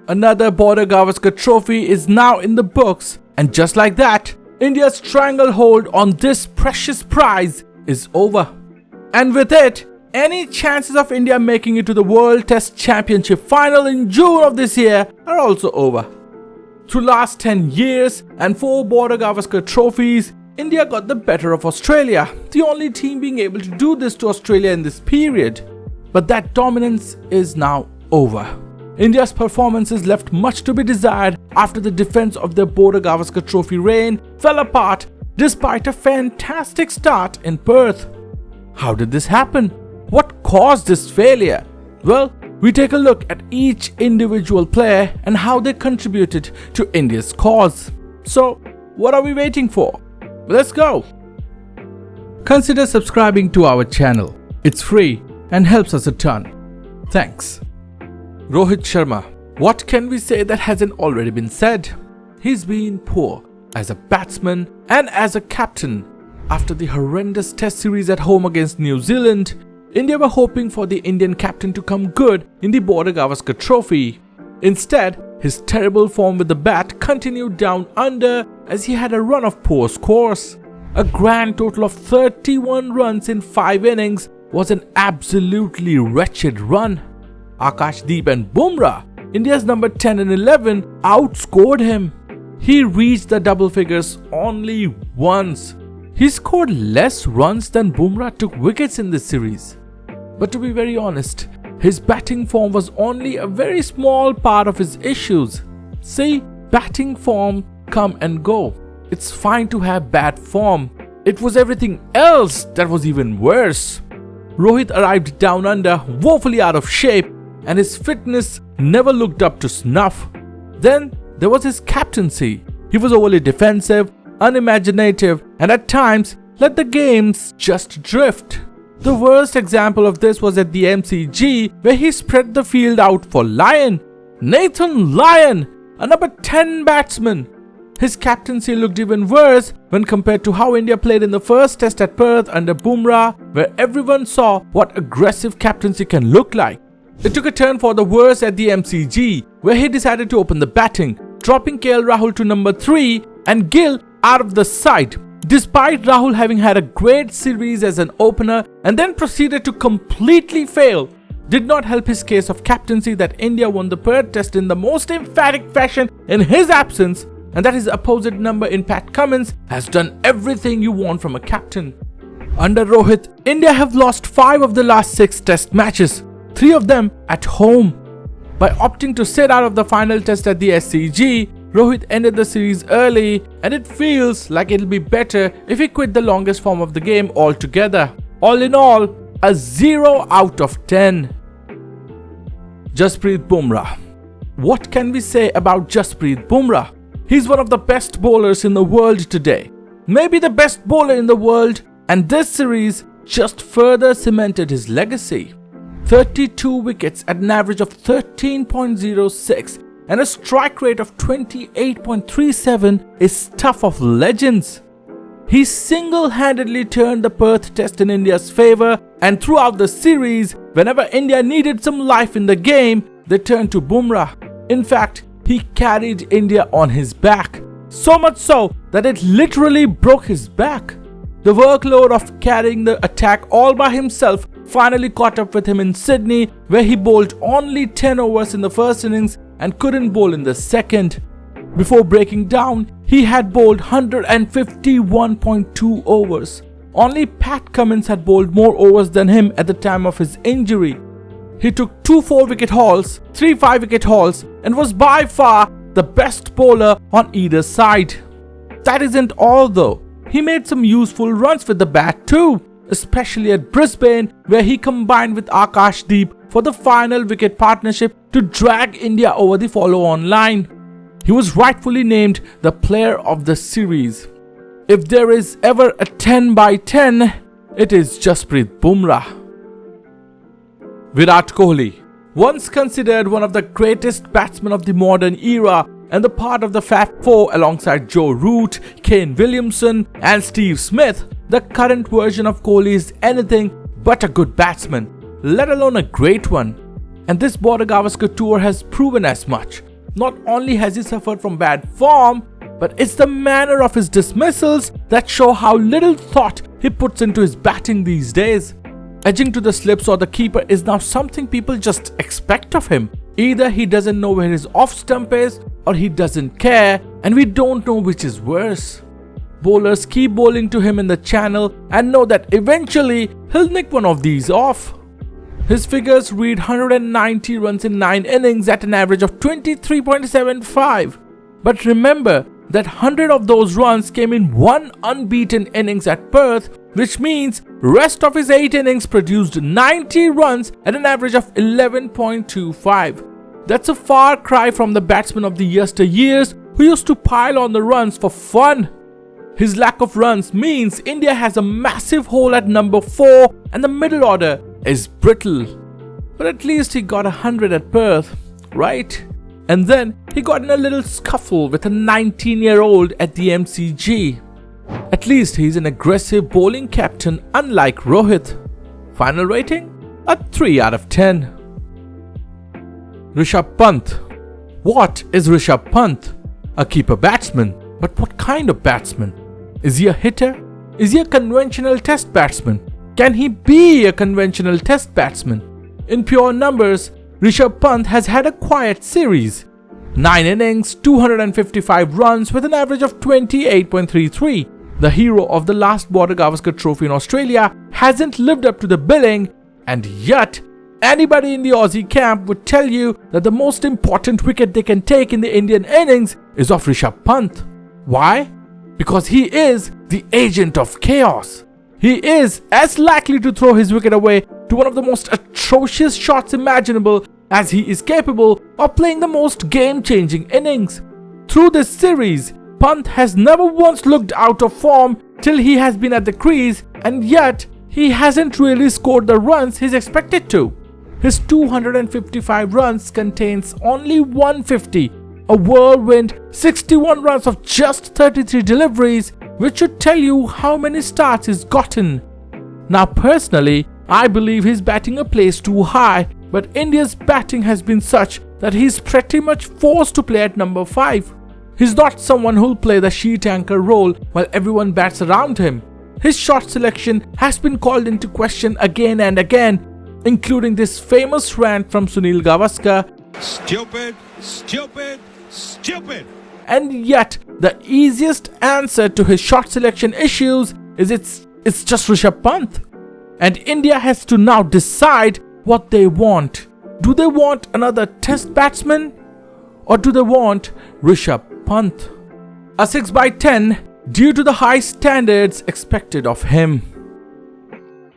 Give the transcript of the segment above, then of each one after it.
Another Border Gavaskar Trophy is now in the books, and just like that, India's stranglehold on this precious prize is over. And with it, any chances of India making it to the World Test Championship final in June of this year are also over. Through last 10 years and 4 Border Gavaskar trophies, India got the better of Australia, the only team being able to do this to Australia in this period. But that dominance is now over. India's performances left much to be desired after the defense of their Border Gavaskar Trophy reign fell apart despite a fantastic start in Perth. How did this happen? What caused this failure? Well, we take a look at each individual player and how they contributed to India's cause. So, what are we waiting for? Let's go! Consider subscribing to our channel. It's free and helps us a ton. Thanks. Rohit Sharma. What can we say that hasn't already been said? He's been poor as a batsman and as a captain. After the horrendous test series at home against New Zealand, India were hoping for the Indian captain to come good in the Border Gavaskar Trophy. Instead, his terrible form with the bat continued down under as he had a run of poor scores. A grand total of 31 runs in 5 innings was an absolutely wretched run. Akash Deep and Bumrah, India's number 10 and 11, outscored him. He reached the double figures only once. He scored less runs than Bumrah took wickets in this series. But to be very honest, his batting form was only a very small part of his issues. See, batting form come and go. It's fine to have bad form. It was everything else that was even worse. Rohit arrived down under, woefully out of shape, and his fitness never looked up to snuff. Then there was his captaincy. He was overly defensive, unimaginative, and at times let the games just drift. The worst example of this was at the MCG, where he spread the field out for Lyon. Nathan Lyon, a number 10 batsman. His captaincy looked even worse when compared to how India played in the first test at Perth under Bumrah, where everyone saw what aggressive captaincy can look like. It took a turn for the worse at the MCG, where he decided to open the batting, dropping Rahul to number 3 and Gill out of the side. Despite Rahul having had a great series as an opener and then proceeded to completely fail, did not help his case of captaincy that India won the Perth Test in the most emphatic fashion in his absence, and that his opposite number in Pat Cummins has done everything you want from a captain. Under Rohit, India have lost 5 of the last 6 test matches, 3 of them at home. By opting to sit out of the final test at the SCG, Rohit ended the series early, and it feels like it'll be better if he quit the longest form of the game altogether. All in all, a 0 out of 10. Jasprit Bumrah. What can we say about Jasprit Bumrah? He's one of the best bowlers in the world today. Maybe the best bowler in the world, and this series just further cemented his legacy. 32 wickets at an average of 13.06 and a strike rate of 28.37 is stuff of legends. He single-handedly turned the Perth Test in India's favour, and throughout the series, whenever India needed some life in the game, they turned to Bumrah. In fact, he carried India on his back, so much so that it literally broke his back. The workload of carrying the attack all by himself finally caught up with him in Sydney, where he bowled only 10 overs in the first innings and couldn't bowl in the second. Before breaking down, he had bowled 151.2 overs. Only Pat Cummins had bowled more overs than him at the time of his injury. He took 2 4-wicket hauls, 3 5-wicket hauls, and was by far the best bowler on either side. That isn't all though. He made some useful runs with the bat too, especially at Brisbane, where he combined with Akash Deep for the final wicket partnership to drag India over the follow-on line. He was rightfully named the player of the series. If there is ever a 10 by 10, it is Jasprit Bumrah. Virat Kohli, once considered one of the greatest batsmen of the modern era and the part of the Fab Four alongside Joe Root, Kane Williamson and Steve Smith, the current version of Kohli is anything but a good batsman, let alone a great one. And this Border Gavaskar tour has proven as much. not only has he suffered from bad form, but it's the manner of his dismissals that show how little thought he puts into his batting these days. Edging to the slips or the keeper is now something people just expect of him. Either he doesn't know where his off stump is, or he doesn't care, and we don't know which is worse. Bowlers keep bowling to him in the channel and know that eventually he'll nick one of these off. His figures read 190 runs in 9 innings at an average of 23.75. But remember that 100 of those runs came in one unbeaten innings at Perth, which means rest of his 8 innings produced 90 runs at an average of 11.25. That's a far cry from the batsmen of the yesteryears who used to pile on the runs for fun. His lack of runs means India has a massive hole at number 4 and the middle order is brittle. But at least he got 100 at Perth, right? And then he got in a little scuffle with a 19-year-old at the MCG. At least he's an aggressive bowling captain unlike Rohit. Final rating? A 3 out of 10. Rishabh Pant. What is Rishabh Pant? A keeper batsman. But what kind of batsman? Is he a hitter? Is he a conventional test batsman? Can he be a conventional test batsman? In pure numbers, Rishabh Pant has had a quiet series. 9 innings, 255 runs with an average of 28.33. The hero of the last Border Gavaskar Trophy in Australia hasn't lived up to the billing, and yet anybody in the Aussie camp would tell you that the most important wicket they can take in the Indian innings is of Rishabh Pant. Why? Because he is the agent of chaos. He is as likely to throw his wicket away to one of the most atrocious shots imaginable as he is capable of playing the most game-changing innings. Through this series, Pant has never once looked out of form till he has been at the crease, and yet he hasn't really scored the runs he's expected to. His 255 runs contains only 150, a whirlwind 61 runs of just 33 deliveries, which should tell you how many starts he's gotten. Now personally, I believe he's batting a place too high, but India's batting has been such that he's pretty much forced to play at number 5. He's not someone who'll play the sheet anchor role while everyone bats around him. His shot selection has been called into question again and again, including this famous rant from Sunil Gavaskar, "Stupid, stupid, stupid." And yet, the easiest answer to his shot selection issues is it's just Rishabh Pant. And India has to now decide what they want. Do they want another test batsman? Or do they want Rishabh Pant? A 6 by 10 due to the high standards expected of him.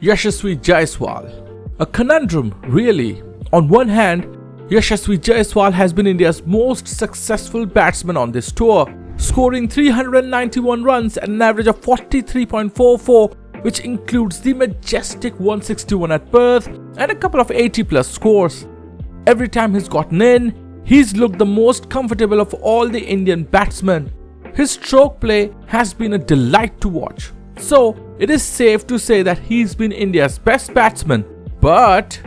Yashaswi Jaiswal. A conundrum, really. On one hand, Yashaswi Jaiswal has been India's most successful batsman on this tour, scoring 391 runs at an average of 43.44, which includes the majestic 161 at Perth and a couple of 80+ scores. Every time he's gotten in, he's looked the most comfortable of all the Indian batsmen. His stroke play has been a delight to watch. So, it is safe to say that he's been India's best batsman. But,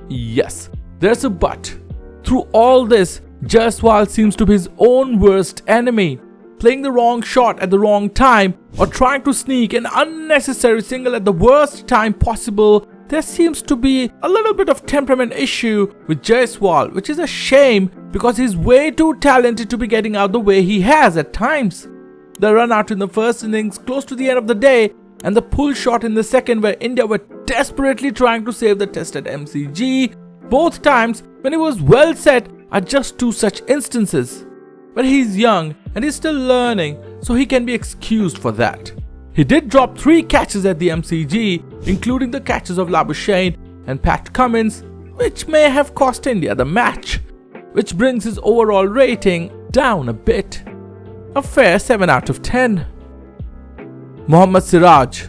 yes, there's a but. Through all this, Jaiswal seems to be his own worst enemy. Playing the wrong shot at the wrong time or trying to sneak an unnecessary single at the worst time possible, there seems to be a little bit of temperament issue with Jaiswal, which is a shame because he's way too talented to be getting out the way he has at times. The run out in the first innings close to the end of the day and the pull shot in the second where India were desperately trying to save the test at MCG, both times when he was well set, are just two such instances. But he's young and he's still learning, so he can be excused for that. He did drop 3 catches at the MCG, including the catches of Labuschagne and Pat Cummins, which may have cost India the match, which brings his overall rating down a bit. A fair 7 out of 10. Mohammed Siraj.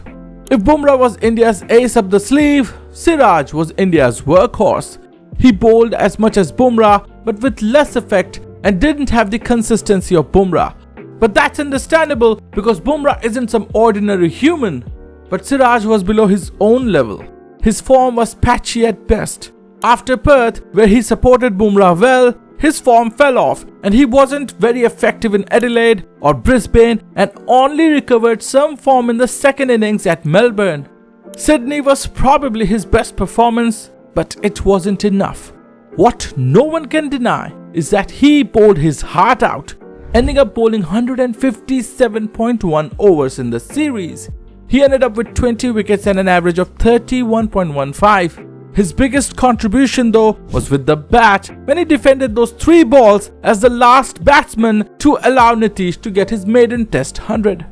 If Bumrah was India's ace up the sleeve, Siraj was India's workhorse. He bowled as much as Bumrah but with less effect and didn't have the consistency of Bumrah. But that's understandable because Bumrah isn't some ordinary human. But Siraj was below his own level. His form was patchy at best. After Perth, where he supported Bumrah well, his form fell off and he wasn't very effective in Adelaide or Brisbane and only recovered some form in the second innings at Melbourne. Sydney was probably his best performance, but it wasn't enough. What no one can deny is that he bowled his heart out, ending up bowling 157.1 overs in the series. He ended up with 20 wickets and an average of 31.15. His biggest contribution though was with the bat when he defended those 3 balls as the last batsman to allow Nitish to get his maiden test 100.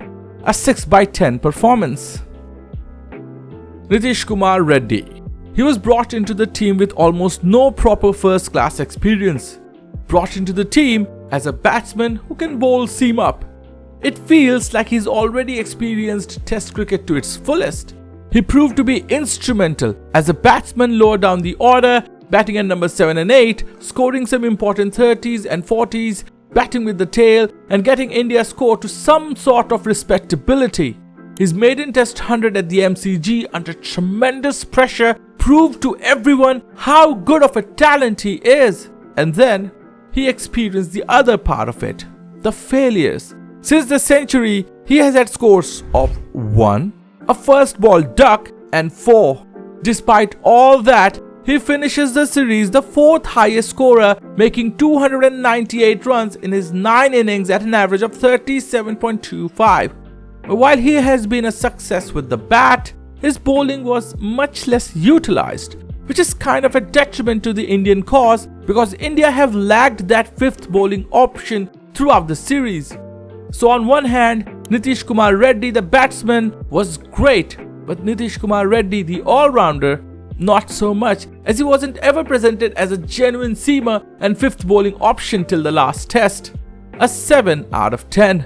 A 6/10 performance. Nitish Kumar Reddy. He was brought into the team with almost no proper first class experience. Brought into the team as a batsman who can bowl seam up. It feels like he's already experienced Test cricket to its fullest. He proved to be instrumental as a batsman lower down the order, batting at number 7 and 8, scoring some important 30s and 40s, batting with the tail and getting India's score to some sort of respectability. His maiden test 100 at the MCG under tremendous pressure proved to everyone how good of a talent he is. And then he experienced the other part of it, the failures. Since the century, he has had scores of 1, a first ball duck and 4. Despite all that, he finishes the series the 4th highest scorer, making 298 runs in his 9 innings at an average of 37.25. But while he has been a success with the bat, his bowling was much less utilized, which is kind of a detriment to the Indian cause because India have lacked that 5th bowling option throughout the series. So on one hand, Nitish Kumar Reddy the batsman was great, but Nitish Kumar Reddy the all-rounder not so much, as he wasn't ever presented as a genuine seamer and 5th bowling option till the last test. A 7/10.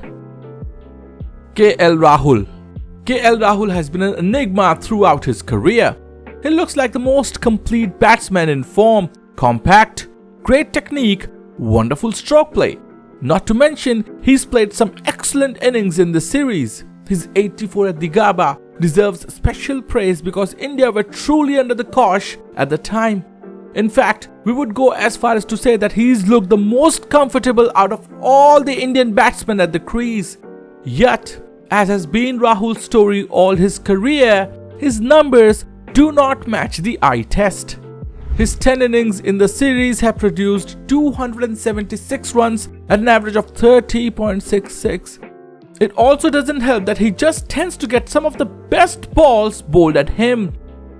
KL Rahul. KL Rahul has been an enigma throughout his career. He looks like the most complete batsman in form, compact, great technique, wonderful stroke play. Not to mention, he's played some excellent innings in the series. His 84 at the Gabba deserves special praise because India were truly under the cosh at the time. In fact, we would go as far as to say that he's looked the most comfortable out of all the Indian batsmen at the crease. Yet, as has been Rahul's story all his career, his numbers do not match the eye test. His 10 innings in the series have produced 276 runs at an average of 30.66. It also doesn't help that he just tends to get some of the best balls bowled at him.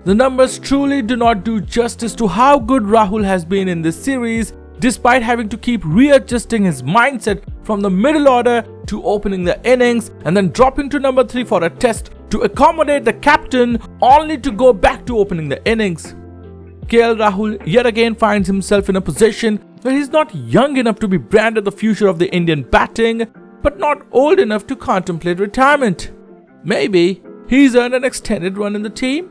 The numbers truly do not do justice to how good Rahul has been in this series, despite having to keep readjusting his mindset from the middle order to opening the innings and then dropping to number 3 for a test to accommodate the captain, only to go back to opening the innings. KL Rahul yet again finds himself in a position where he's not young enough to be branded the future of the Indian batting, but not old enough to contemplate retirement. Maybe he's earned an extended run in the team.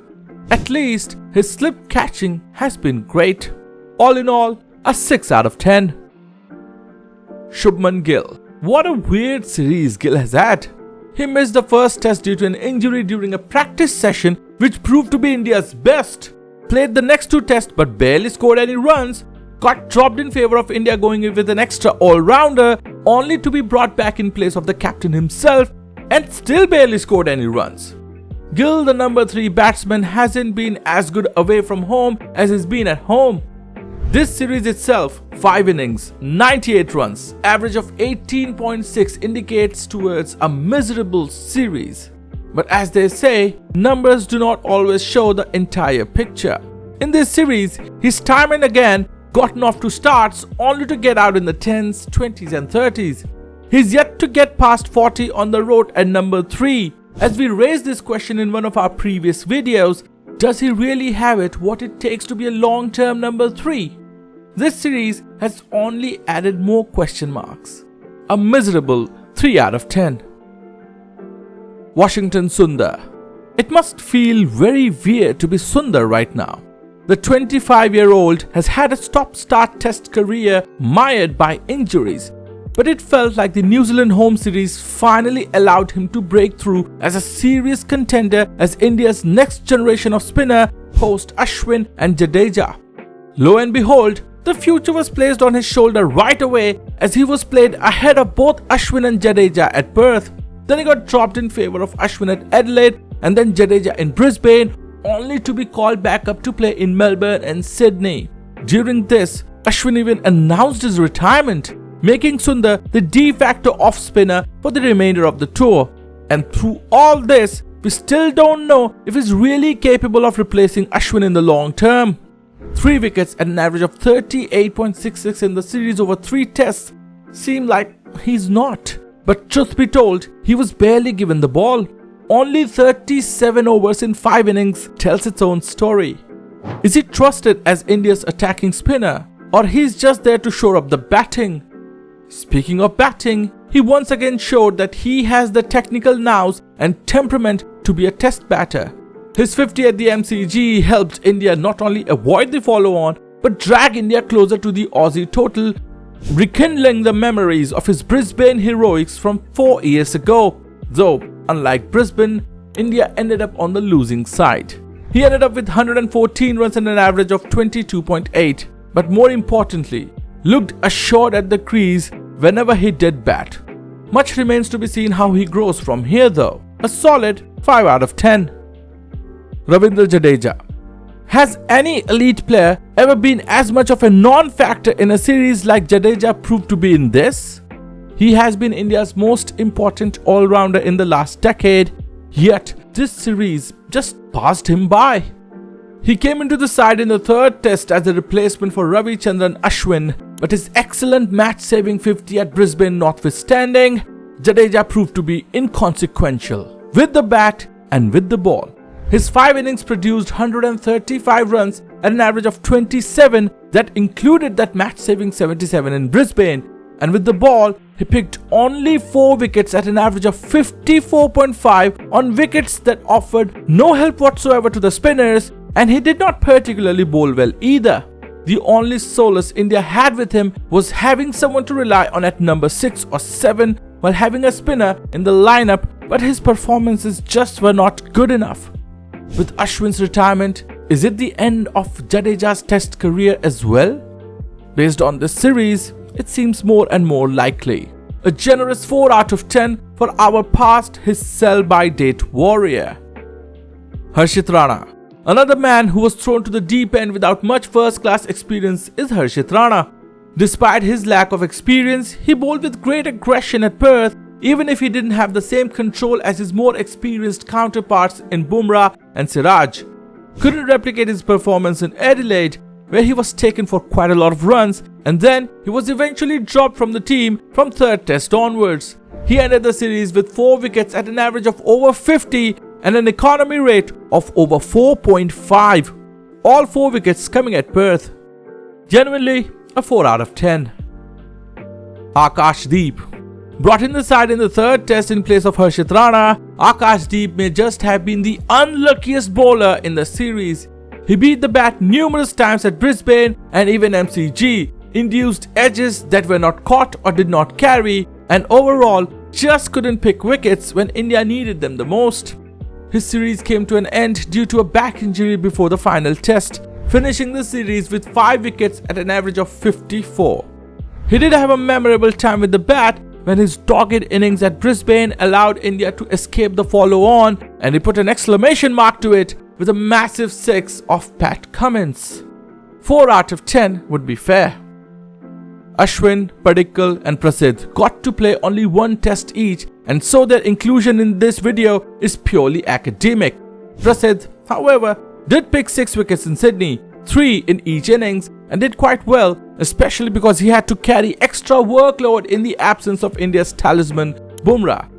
At least his slip catching has been great. All in all, a 6/10. Shubman Gill. What a weird series Gill has had. He missed the first test due to an injury during a practice session which proved to be India's best. Played the next 2 tests but barely scored any runs. Got dropped in favour of India going in with an extra all-rounder, only to be brought back in place of the captain himself and still barely scored any runs. Gill, the number 3 batsman, hasn't been as good away from home as he's been at home. This series itself, 5 innings, 98 runs, average of 18.6 indicates towards a miserable series. But as they say, numbers do not always show the entire picture. In this series, he's time and again gotten off to starts only to get out in the 10s, 20s and 30s. He's yet to get past 40 on the road at number 3. As we raised this question in one of our previous videos, does he really have it what it takes to be a long-term number 3? This series has only added more question marks. A miserable 3/10. Washington Sundar. It must feel very weird to be Sundar right now. The 25-year-old has had a stop-start test career mired by injuries, but it felt like the New Zealand home series finally allowed him to break through as a serious contender as India's next generation of spinner post Ashwin and Jadeja. Lo and behold, the future was placed on his shoulder right away as he was played ahead of both Ashwin and Jadeja at Perth. Then he got dropped in favour of Ashwin at Adelaide and then Jadeja in Brisbane, only to be called back up to play in Melbourne and Sydney. During this, Ashwin even announced his retirement, making Sundar the de facto off-spinner for the remainder of the tour. And through all this, we still don't know if he's really capable of replacing Ashwin in the long term. 3 wickets at an average of 38.66 in the series over 3 tests seem like he's not. But truth be told, he was barely given the ball. Only 37 overs in 5 innings tells its own story. Is he trusted as India's attacking spinner, or he's just there to shore up the batting? Speaking of batting, he once again showed that he has the technical nous and temperament to be a test batter. His 50 at the MCG helped India not only avoid the follow-on, but drag India closer to the Aussie total, rekindling the memories of his Brisbane heroics from 4 years ago. Though, unlike Brisbane, India ended up on the losing side. He ended up with 114 runs and an average of 22.8, but more importantly, looked assured at the crease whenever he did bat. Much remains to be seen how he grows from here though. A solid 5 out of 10. Ravindra Jadeja. Has any elite player ever been as much of a non-factor in a series like Jadeja proved to be in this? He has been India's most important all-rounder in the last decade, yet this series just passed him by. He came into the side in the 3rd test as a replacement for Ravichandran Ashwin, but his excellent match-saving 50 at Brisbane notwithstanding, Jadeja proved to be inconsequential with the bat and with the ball. His 5 innings produced 135 runs at an average of 27 that included that match-saving 77 in Brisbane, and with the ball, he picked only 4 wickets at an average of 54.5 on wickets that offered no help whatsoever to the spinners, and he did not particularly bowl well either. The only solace India had with him was having someone to rely on at number 6 or 7 while having a spinner in the lineup, but his performances just were not good enough. With Ashwin's retirement, is it the end of Jadeja's test career as well? Based on this series, it seems more and more likely. A generous 4 out of 10 for our past his sell-by-date warrior. Harshit Rana. Another man who was thrown to the deep end without much first-class experience is Harshit Rana. Despite his lack of experience, he bowled with great aggression at Perth, even if he didn't have the same control as his more experienced counterparts in Bumrah and Siraj. Couldn't replicate his performance in Adelaide, where he was taken for quite a lot of runs, and then he was eventually dropped from the team from 3rd test onwards. He ended the series with 4 wickets at an average of over 50 and an economy rate of over 4.5. All 4 wickets coming at Perth. Genuinely a 4 out of 10. Akash Deep. Brought in the side in the 3rd test in place of Harshit Rana, Akash Deep may just have been the unluckiest bowler in the series. He beat the bat numerous times at Brisbane and even MCG, induced edges that were not caught or did not carry, and overall just couldn't pick wickets when India needed them the most. His series came to an end due to a back injury before the final test, finishing the series with 5 wickets at an average of 54. He did have a memorable time with the bat when his dogged innings at Brisbane allowed India to escape the follow-on, and he put an exclamation mark to it with a massive 6 of Pat Cummins. 4 out of 10 would be fair. Ashwin, Padikkal and Prasidh got to play only 1 test each, and so their inclusion in this video is purely academic. Prasidh, however, did pick 6 wickets in Sydney, 3 in each innings, and did quite well, especially because he had to carry extra workload in the absence of India's talisman Bumrah.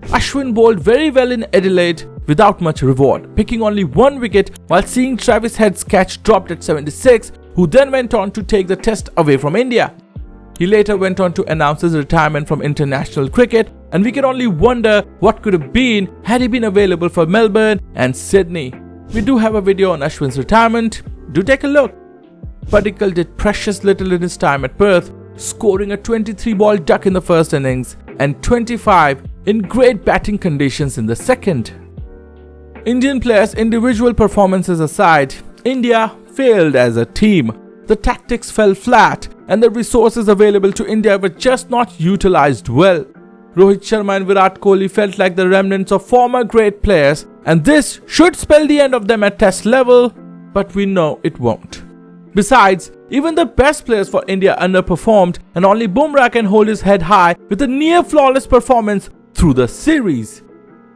Ashwin bowled very well in Adelaide without much reward, picking only 1 wicket while seeing Travis Head's catch dropped at 76, who then went on to take the test away from India. He later went on to announce his retirement from international cricket, and we can only wonder what could have been had he been available for Melbourne and Sydney. We do have a video on Ashwin's retirement, do take a look. Padikkal did precious little in his time at Perth, scoring a 23-ball duck in the 1st innings and 25 in great batting conditions in the 2nd. Indian players' individual performances aside, India failed as a team. The the tactics fell flat and the resources available to India were just not utilized well. Rohit Sharma and Virat Kohli felt like the remnants of former great players, and this should spell the end of them at test level, but we know it won't. Besides, even the best players for India underperformed, and only Bumrah can hold his head high with a near flawless performance through the series.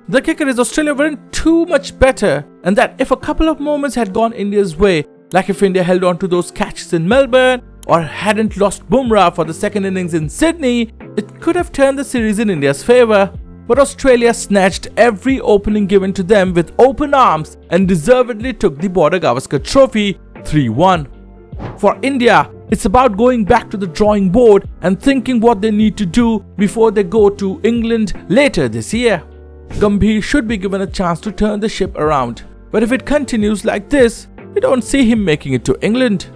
The kicker is Australia weren't too much better, and that if a couple of moments had gone India's way, like if India held on to those catches in Melbourne or hadn't lost Bumrah for the second innings in Sydney, it could have turned the series in India's favour. But Australia snatched every opening given to them with open arms and deservedly took the Border Gavaskar Trophy 3-1. For India, it's about going back to the drawing board and thinking what they need to do before they go to England later this year. Gambhir should be given a chance to turn the ship around, but if it continues like this, we don't see him making it to England.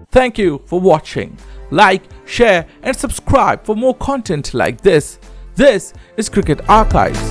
Thank you for watching. Like, share and subscribe for more content like this. This is Cricket Archives.